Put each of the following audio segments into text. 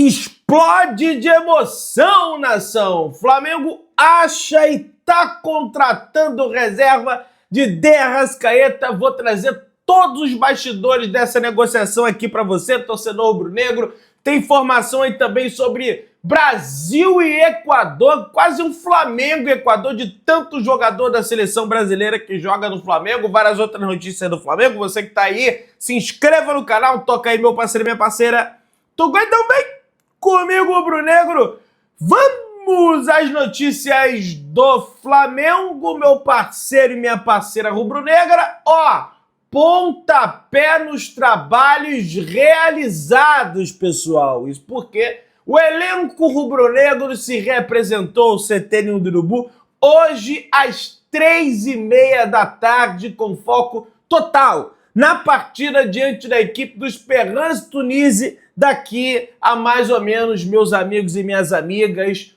Explode de emoção, nação! Flamengo acha e tá contratando reserva de De Arrascaeta. Vou trazer todos os bastidores dessa negociação aqui para você, torcedor rubro-negro. Tem informação aí também sobre Brasil e Equador, quase um Flamengo e Equador, de tanto jogador da seleção brasileira que joga no Flamengo. Várias outras notícias do Flamengo. Você que tá aí, se inscreva no canal, toca aí, meu parceiro e minha parceira. Então vem comigo, rubro-negro. Vamos às notícias do Flamengo, meu parceiro e minha parceira rubro-negra. Pontapé nos trabalhos realizados, pessoal. Isso porque o elenco rubro-negro se representou o CT Ninho do Urubu hoje às 3h30 da tarde, com foco total na partida diante da equipe do Esperance Tunísia, daqui a mais ou menos, meus amigos e minhas amigas,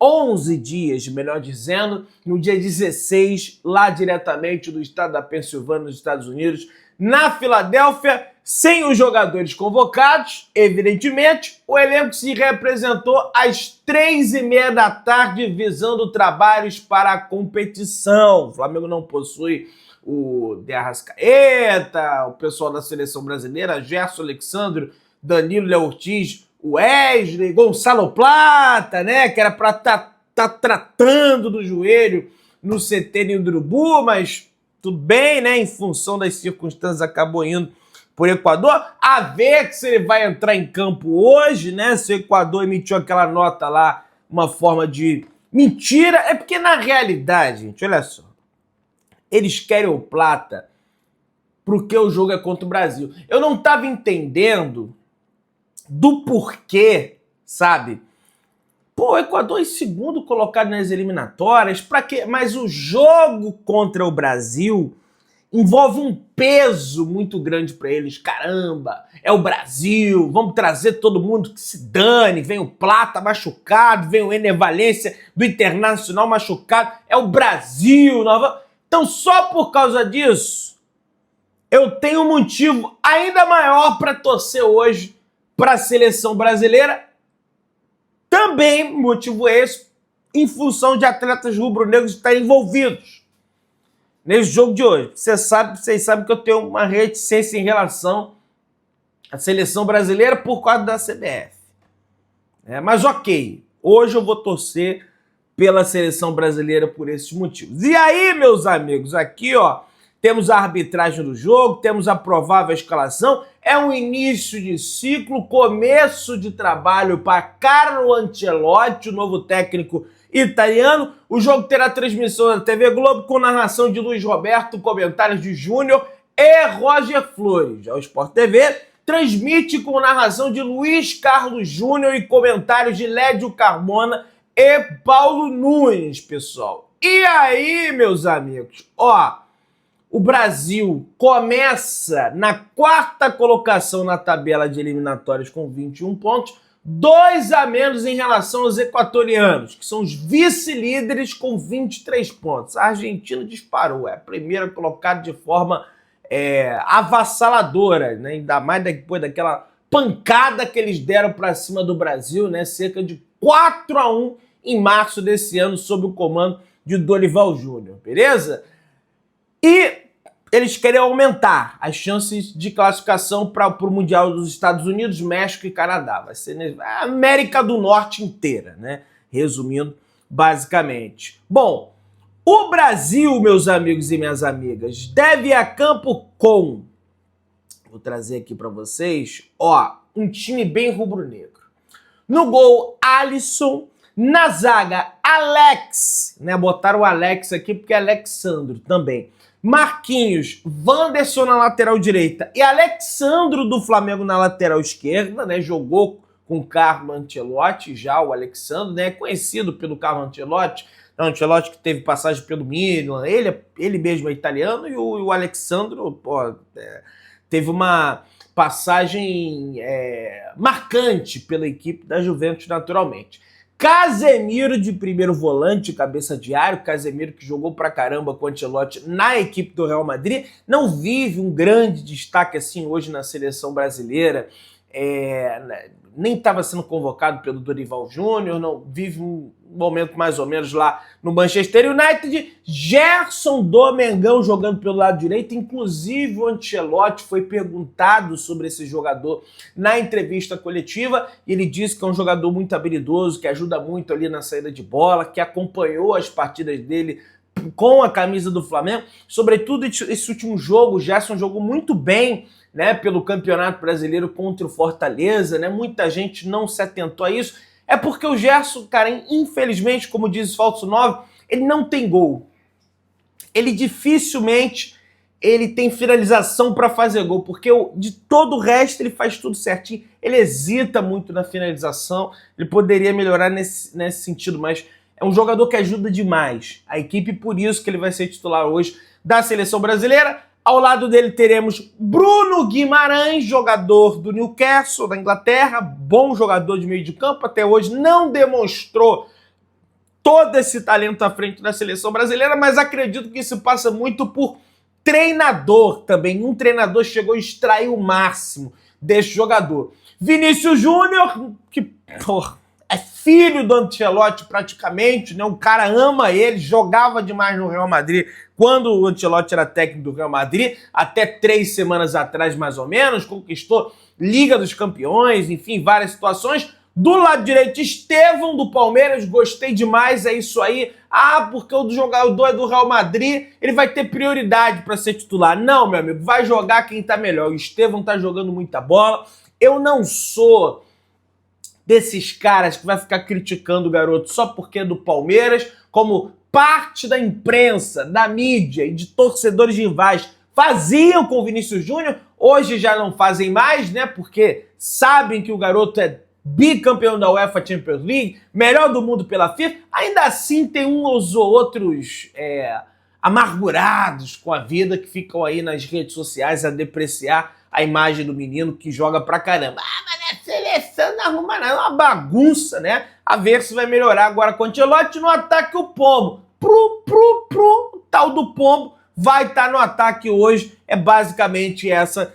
11 dias, melhor dizendo, no dia 16, lá diretamente do estado da Pensilvânia, nos Estados Unidos, na Filadélfia, sem os jogadores convocados, evidentemente. O elenco se representou às 3h30 da tarde, visando trabalhos para a competição. O Flamengo não possui o De Arrascaeta, o pessoal da seleção brasileira, Gerson Alexandre, Danilo Léo Ortiz, Wesley, Gonçalo Plata, né, que era para tá tratando do joelho no CT Ninho do Urubu, mas tudo bem, né, em função das circunstâncias acabou indo por Equador. A ver se ele vai entrar em campo hoje, né, se o Equador emitiu aquela nota lá, uma forma de mentira. É porque na realidade, gente, olha só, eles querem o Plata porque o jogo é contra o Brasil. Eu não tava entendendo do porquê, sabe? Pô, o Equador em segundo colocado nas eliminatórias, pra quê? Mas o jogo contra o Brasil envolve um peso muito grande pra eles. Caramba, é o Brasil, vamos trazer todo mundo que se dane. Vem o Plata machucado, vem o Ener Valencia do Internacional machucado. É o Brasil. Então, só por causa disso, eu tenho um motivo ainda maior para torcer hoje para a seleção brasileira. Também motivo esse em função de atletas rubro-negros estarem envolvidos nesse jogo de hoje. Vocês sabem que eu tenho uma reticência em relação à seleção brasileira por causa da CBF. Mas ok, hoje eu vou torcer pela seleção brasileira por esses motivos. E aí, meus amigos, aqui temos a arbitragem do jogo, temos a provável escalação. É um início de ciclo, começo de trabalho para Carlo Ancelotti, o novo técnico italiano. O jogo terá transmissão da TV Globo com narração de Luiz Roberto, comentários de Júnior e Roger Flores. Já o Sport TV transmite com narração de Luiz Carlos Júnior e comentários de Lédio Carmona e Paulo Nunes, pessoal. E aí, meus amigos, o Brasil começa na 4ª colocação na tabela de eliminatórias com 21 pontos, 2 a menos em relação aos equatorianos, que são os vice-líderes com 23 pontos. A Argentina disparou, é a primeira colocada de forma avassaladora, né? Ainda mais depois daquela pancada que eles deram para cima do Brasil, né? Cerca de 4-1 em março desse ano, sob o comando de Dorival Júnior, beleza? E eles querem aumentar as chances de classificação para o Mundial dos Estados Unidos, México e Canadá. Vai ser a América do Norte inteira, né? Resumindo, basicamente. Bom, o Brasil, meus amigos e minhas amigas, deve ir a campo com... Vou trazer aqui para vocês, um time bem rubro-negro. No gol, Alisson. Na zaga, Alex, né? Botaram o Alex aqui porque é Alexandro também. Marquinhos, Wanderson na lateral direita e Alexandro do Flamengo na lateral esquerda, né? Jogou com Carlo Ancelotti já, o Alexandro, né? Conhecido pelo Carlo Ancelotti. O Ancelotti que teve passagem pelo Milan, ele mesmo é italiano, e o Alexandro, teve uma passagem marcante pela equipe da Juventus, naturalmente. Casemiro de primeiro volante, cabeça de área. Casemiro que jogou pra caramba com o Ancelotti na equipe do Real Madrid. Não vive um grande destaque assim hoje na seleção brasileira. nem estava sendo convocado pelo Dorival Júnior, não vive um momento mais ou menos lá no Manchester United. Gerson do Mengão jogando pelo lado direito, inclusive o Ancelotti foi perguntado sobre esse jogador na entrevista coletiva, e ele disse que é um jogador muito habilidoso, que ajuda muito ali na saída de bola, que acompanhou as partidas dele com a camisa do Flamengo. Sobretudo esse último jogo, o Gerson jogou muito bem, né, pelo Campeonato Brasileiro contra o Fortaleza, né? Muita gente não se atentou a isso. É porque o Gerson, cara, infelizmente, como diz o Falso 9, ele não tem gol. Ele dificilmente tem finalização para fazer gol, porque de todo o resto ele faz tudo certinho. Ele hesita muito na finalização, ele poderia melhorar nesse sentido, mas é um jogador que ajuda demais a equipe, por isso que ele vai ser titular hoje da Seleção Brasileira. Ao lado dele teremos Bruno Guimarães, jogador do Newcastle, da Inglaterra, bom jogador de meio de campo, até hoje não demonstrou todo esse talento à frente da Seleção Brasileira, mas acredito que isso passa muito por treinador também. Um treinador chegou a extrair o máximo desse jogador. Vinícius Júnior, que é filho do Ancelotti praticamente, né? O cara ama ele, jogava demais no Real Madrid quando o Ancelotti era técnico do Real Madrid, até 3 semanas atrás mais ou menos, conquistou Liga dos Campeões, enfim, várias situações. Do lado direito, Estevão do Palmeiras, gostei demais, é isso aí. Ah, porque o jogador é do Real Madrid, ele vai ter prioridade para ser titular. Não, meu amigo, vai jogar quem tá melhor. O Estevão tá jogando muita bola. Eu não sou desses caras que vai ficar criticando o garoto só porque é do Palmeiras, como parte da imprensa, da mídia e de torcedores rivais faziam com o Vinícius Júnior, hoje já não fazem mais, né? Porque sabem que o garoto é bicampeão da UEFA Champions League, melhor do mundo pela FIFA. Ainda assim tem uns ou outros amargurados com a vida que ficam aí nas redes sociais a depreciar a imagem do menino que joga pra caramba. Ah, mas a seleção não arruma nada, é uma bagunça, né? A ver se vai melhorar agora com o Ancelotti no ataque o Pombo. O tal do Pombo vai estar no ataque hoje. É basicamente essa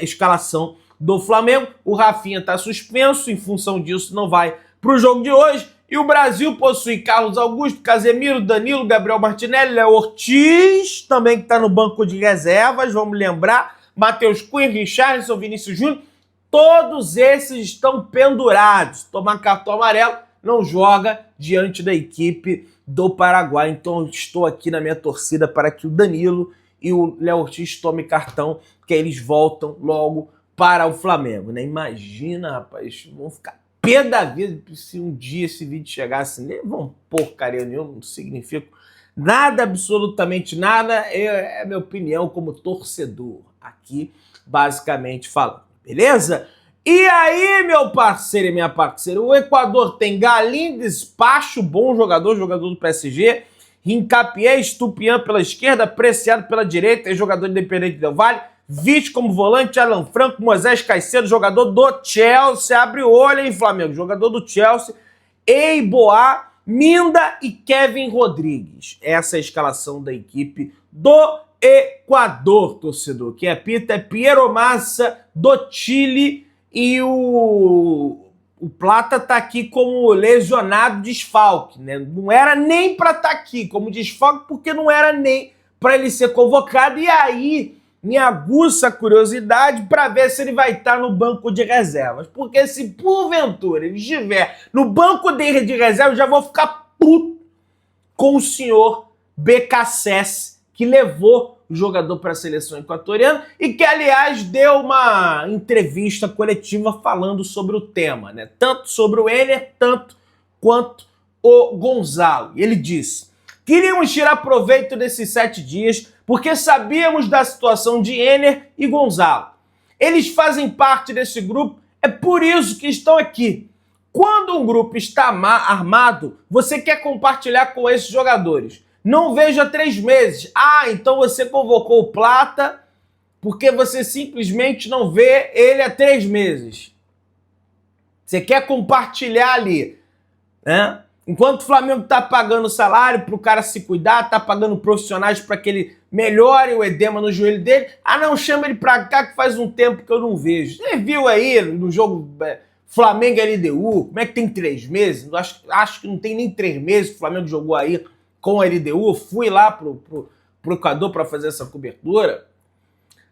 escalação do Flamengo. O Rafinha está suspenso, em função disso não vai para o jogo de hoje. E o Brasil possui Carlos Augusto, Casemiro, Danilo, Gabriel Martinelli, Léo Ortiz, também que está no banco de reservas, vamos lembrar, Matheus Cunha, Richarlison, Vinícius Júnior, todos esses estão pendurados. Tomar cartão amarelo, não joga diante da equipe do Paraguai. Então estou aqui na minha torcida para que o Danilo e o Léo Ortiz tomem cartão, porque eles voltam logo para o Flamengo, né? Imagina, rapaz, vão ficar pé da vida se um dia esse vídeo chegasse, nem vão porcaria nenhuma, não significa nada, absolutamente nada, é a minha opinião como torcedor aqui, basicamente falando, beleza? E aí, meu parceiro e minha parceira, o Equador tem Galíndez, Pacho, bom jogador do PSG, Hincapié, Estupiã pela esquerda, Preciado pela direita, jogador independente del Valle, Vite como volante, Alan Franco, Moisés Caicedo, jogador do Chelsea, abre o olho, hein, Flamengo, jogador do Chelsea, Eiboá, Minda e Kevin Rodrigues. Essa é a escalação da equipe do Equador, torcedor. Quem apita é Piero Massa, do Chile, e o Plata tá aqui como lesionado desfalque, né? Não era nem para estar aqui como desfalque, porque não era nem para ele ser convocado, e aí me aguça a curiosidade para ver se ele vai estar no banco de reservas. Porque se porventura ele estiver no banco dele de reservas, eu já vou ficar puto com o senhor BKSS, que levou o jogador para a seleção equatoriana e que, aliás, deu uma entrevista coletiva falando sobre o tema, né? Tanto sobre o Enner, tanto quanto o Gonzalo. E ele disse: queríamos tirar proveito desses 7 dias porque sabíamos da situação de Enner e Gonzalo. Eles fazem parte desse grupo, é por isso que estão aqui. Quando um grupo está armado, você quer compartilhar com esses jogadores. Não vejo há 3 meses. Ah, então você convocou o Plata porque você simplesmente não vê ele há 3 meses. Você quer compartilhar ali, né? Enquanto o Flamengo está pagando salário para o cara se cuidar, está pagando profissionais para que ele melhore o edema no joelho dele. Ah, não, chama ele pra cá que faz um tempo que eu não vejo. Você viu aí no jogo Flamengo e LDU, como é que tem 3 meses? Acho que não tem nem 3 meses que o Flamengo jogou aí com a LDU. Fui lá pro Equador para fazer essa cobertura.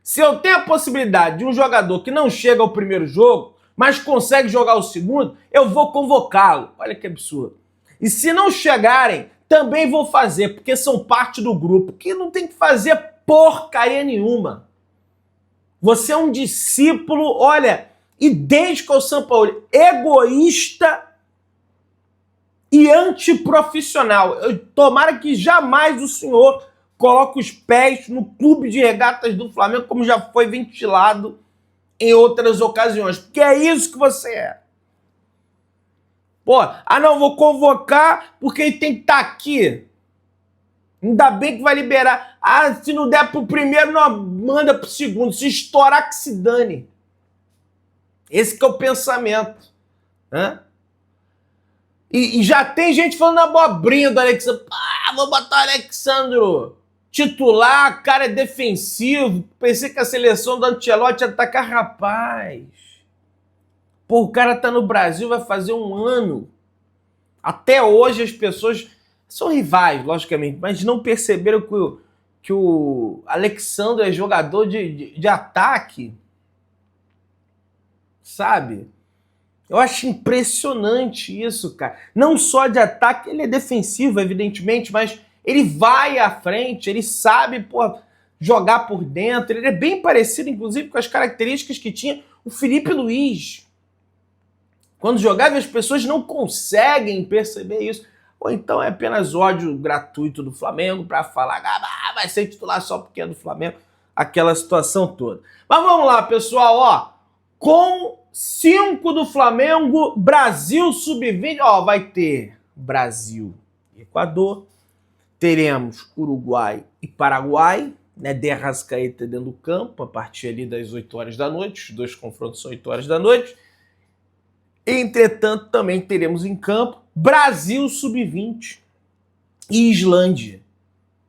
Se eu tenho a possibilidade de um jogador que não chega ao primeiro jogo, mas consegue jogar o segundo, eu vou convocá-lo. Olha que absurdo. E se não chegarem, também vou fazer, porque são parte do grupo, que não tem que fazer porcaria nenhuma. Você é um discípulo, olha, idêntico ao Sampaoli, egoísta e antiprofissional. Tomara que jamais o senhor coloque os pés no clube de regatas do Flamengo, como já foi ventilado em outras ocasiões, porque é isso que você é. Pô, não, vou convocar porque ele tem que estar aqui. Ainda bem que vai liberar. Ah, se não der pro primeiro, não, manda pro segundo. Se estourar, que se dane. Esse que é o pensamento. Né? E já tem gente falando abobrinha do Alexandre. Vou botar o Alexandro titular, cara é defensivo. Pensei que a seleção do Ancelotti ia atacar. Rapaz. Pô, o cara tá no Brasil, vai fazer 1 ano. Até hoje as pessoas são rivais, logicamente, mas não perceberam que o Alexandre é jogador de ataque. Sabe? Eu acho impressionante isso, cara. Não só de ataque, ele é defensivo, evidentemente, mas ele vai à frente, ele sabe, pô, jogar por dentro. Ele é bem parecido, inclusive, com as características que tinha o Felipe Luiz. Quando jogava, as pessoas não conseguem perceber isso. Ou então é apenas ódio gratuito do Flamengo para falar, vai ser titular só porque é do Flamengo, aquela situação toda. Mas vamos lá, pessoal, ó. Com 5 do Flamengo, Brasil sub-20, ó, vai ter Brasil e Equador, teremos Uruguai e Paraguai, né, de Arrascaeta dentro do campo, a partir ali das 8 horas da noite, os 2 confrontos são 8 horas da noite. Entretanto, também teremos em campo Brasil sub-20 e Islândia.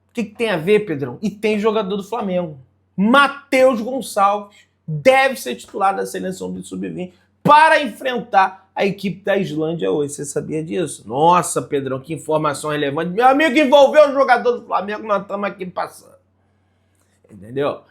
O que tem a ver, Pedrão? E tem jogador do Flamengo. Matheus Gonçalves deve ser titular da seleção do sub-20 para enfrentar a equipe da Islândia hoje. Você sabia disso? Nossa, Pedrão, que informação relevante. Meu amigo envolveu o jogador do Flamengo, nós estamos aqui passando. Entendeu?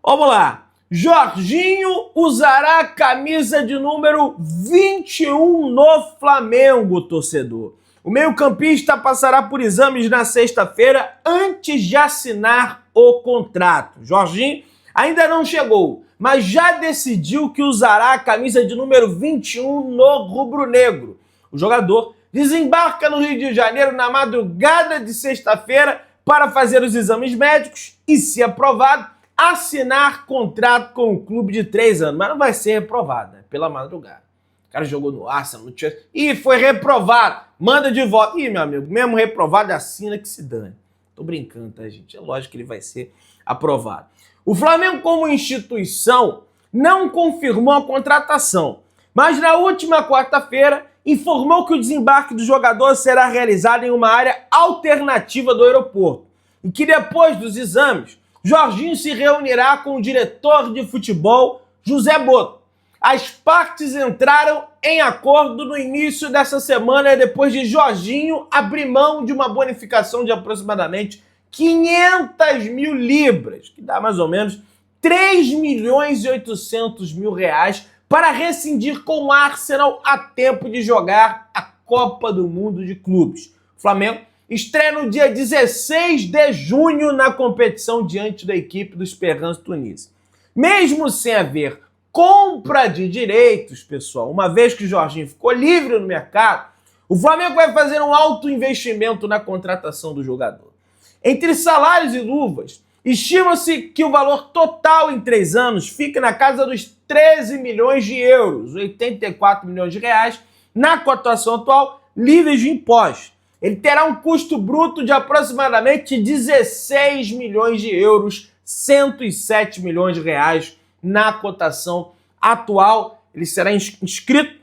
Vamos lá. Jorginho usará a camisa de número 21 no Flamengo, torcedor. O meio-campista passará por exames na sexta-feira antes de assinar o contrato. Jorginho ainda não chegou, mas já decidiu que usará a camisa de número 21 no rubro-negro. O jogador desembarca no Rio de Janeiro na madrugada de sexta-feira para fazer os exames médicos e, se aprovado, assinar contrato com o clube de 3 anos. Mas não vai ser reprovado, né? Pela madrugada. O cara jogou no Arsenal, no Chelsea. Ih, foi reprovado. Manda de volta. Ih, meu amigo, mesmo reprovado, assina que se dane. Tô brincando, tá, gente? É lógico que ele vai ser aprovado. O Flamengo, como instituição, não confirmou a contratação. Mas na última quarta-feira, informou que o desembarque do jogador será realizado em uma área alternativa do aeroporto. E que depois dos exames, Jorginho se reunirá com o diretor de futebol, José Boto. As partes entraram em acordo no início dessa semana, depois de Jorginho abrir mão de uma bonificação de aproximadamente 500 mil libras, que dá mais ou menos 3.800.000 reais, para rescindir com o Arsenal a tempo de jogar a Copa do Mundo de Clubes. O Flamengo estreia no dia 16 de junho na competição diante da equipe do Esperance Tunis. Mesmo sem haver compra de direitos, pessoal, uma vez que o Jorginho ficou livre no mercado, o Flamengo vai fazer um alto investimento na contratação do jogador. Entre salários e luvas, estima-se que o valor total em 3 anos fique na casa dos 13 milhões de euros, 84 milhões de reais, na cotação atual, livres de impostos. Ele terá um custo bruto de aproximadamente 16 milhões de euros, 107 milhões de reais na cotação atual. Ele será inscrito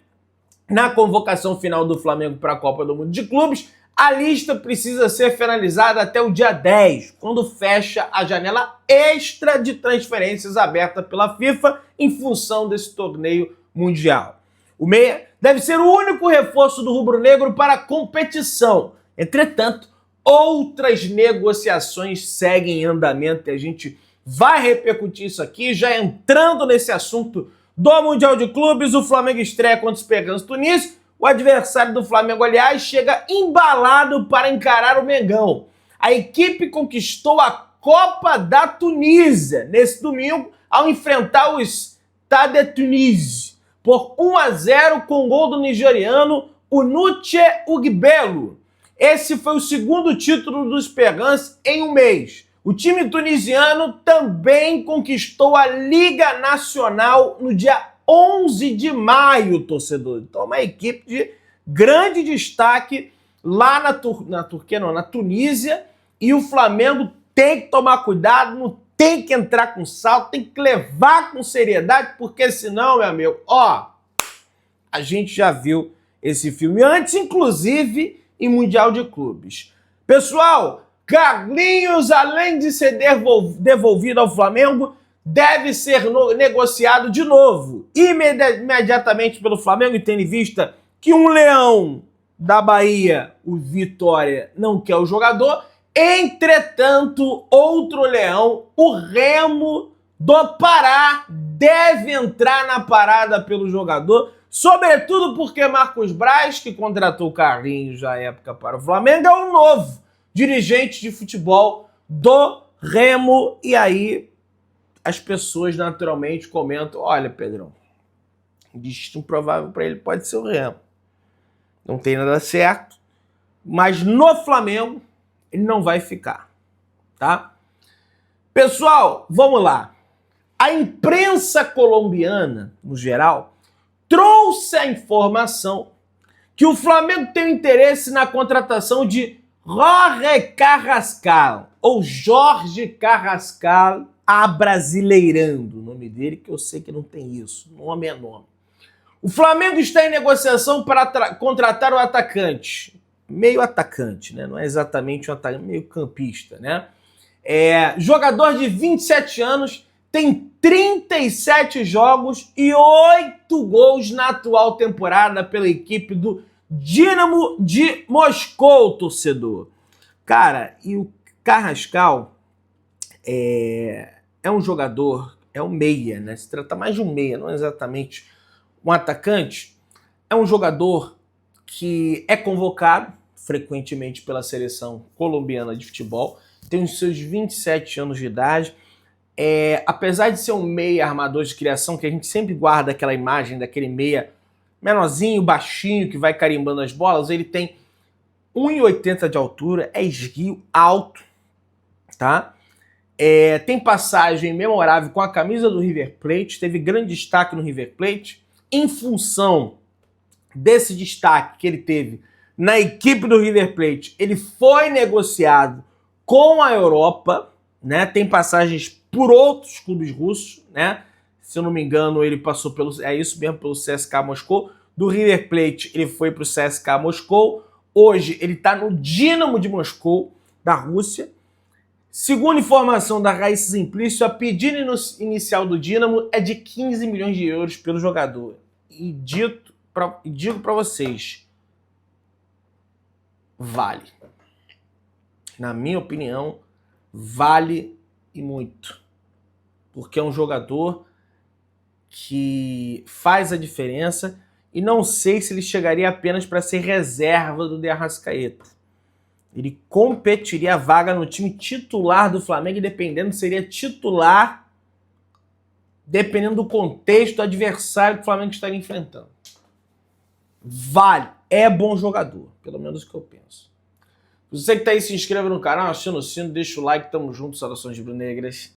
na convocação final do Flamengo para a Copa do Mundo de Clubes A lista precisa ser finalizada até o dia 10, quando fecha a janela extra de transferências aberta pela FIFA em função desse torneio mundial. O meia deve ser o único reforço do rubro-negro para a competição. Entretanto, outras negociações seguem em andamento e a gente vai repercutir isso aqui. Já entrando nesse assunto do Mundial de Clubes, o Flamengo estreia contra os Peganos Tunísio. O adversário do Flamengo, aliás, chega embalado para encarar o Mengão. A equipe conquistou a Copa da Tunísia nesse domingo ao enfrentar o Stade Tunis por 1-0 com o gol do nigeriano Unuche Ugbelu. Esse foi o segundo título dos Pegãs em um mês. O time tunisiano também conquistou a Liga Nacional no dia 11 de maio, torcedor. Então, uma equipe de grande destaque lá na Tunísia. E o Flamengo tem que tomar cuidado, não tem que entrar com salto, tem que levar com seriedade, porque senão, meu amigo, a gente já viu esse filme antes, inclusive em Mundial de Clubes. Pessoal, Carlinhos, além de ser devolvido ao Flamengo, deve ser negociado de novo, imediatamente pelo Flamengo, e tendo em vista que um leão da Bahia, o Vitória, não quer o jogador. Entretanto, outro leão, o Remo do Pará, deve entrar na parada pelo jogador, sobretudo porque Marcos Braz, que contratou o Carlinhos na época para o Flamengo, é o novo dirigente de futebol do Remo. E aí as pessoas naturalmente comentam: olha, Pedrão, destino provável para ele pode ser o Remo. Não tem nada certo, mas no Flamengo ele não vai ficar, tá? Pessoal, vamos lá. A imprensa colombiana, no geral, trouxe a informação que o Flamengo tem interesse na contratação de Jorge Carrascal, ou Jorge Carrascal, abrasileirando o nome dele, que eu sei que não tem isso, nome é nome. O Flamengo está em negociação para contratar o atacante, meio atacante, né? Não é exatamente um atacante, meio campista, né? Jogador de 27 anos, tem 37 jogos e 8 gols na atual temporada pela equipe do Dinamo de Moscou, torcedor. Cara, e o Carrascal é um jogador, é um meia, né? Se trata mais de um meia, não é exatamente um atacante. É um jogador que é convocado frequentemente pela seleção colombiana de futebol, tem os seus 27 anos de idade. Apesar de ser um meia armador de criação, que a gente sempre guarda aquela imagem daquele meia menorzinho, baixinho, que vai carimbando as bolas, ele tem 1,80 de altura, é esguio, alto, tá? Tem passagem memorável com a camisa do River Plate, teve grande destaque no River Plate. Em função desse destaque que ele teve na equipe do River Plate, ele foi negociado com a Europa, né? Tem passagens por outros clubes russos, né? Se eu não me engano, ele passou pelo CSKA Moscou. Do River Plate, ele foi para o CSKA Moscou. Hoje, ele está no Dinamo de Moscou, da Rússia. Segundo informação da Raíssa Simplício, a pedida inicial do Dinamo é de 15 milhões de euros pelo jogador. E digo para vocês, vale. Na minha opinião, vale e muito. Porque é um jogador que faz a diferença e não sei se ele chegaria apenas para ser reserva do De Arrascaeta. Ele competiria a vaga no time titular do Flamengo e dependendo, seria titular dependendo do contexto do adversário que o Flamengo estaria enfrentando. Vale, é bom jogador, pelo menos o que eu penso. Você que tá aí, se inscreva no canal, aciona o sino, deixa o like, tamo junto, saudações rubro-negras.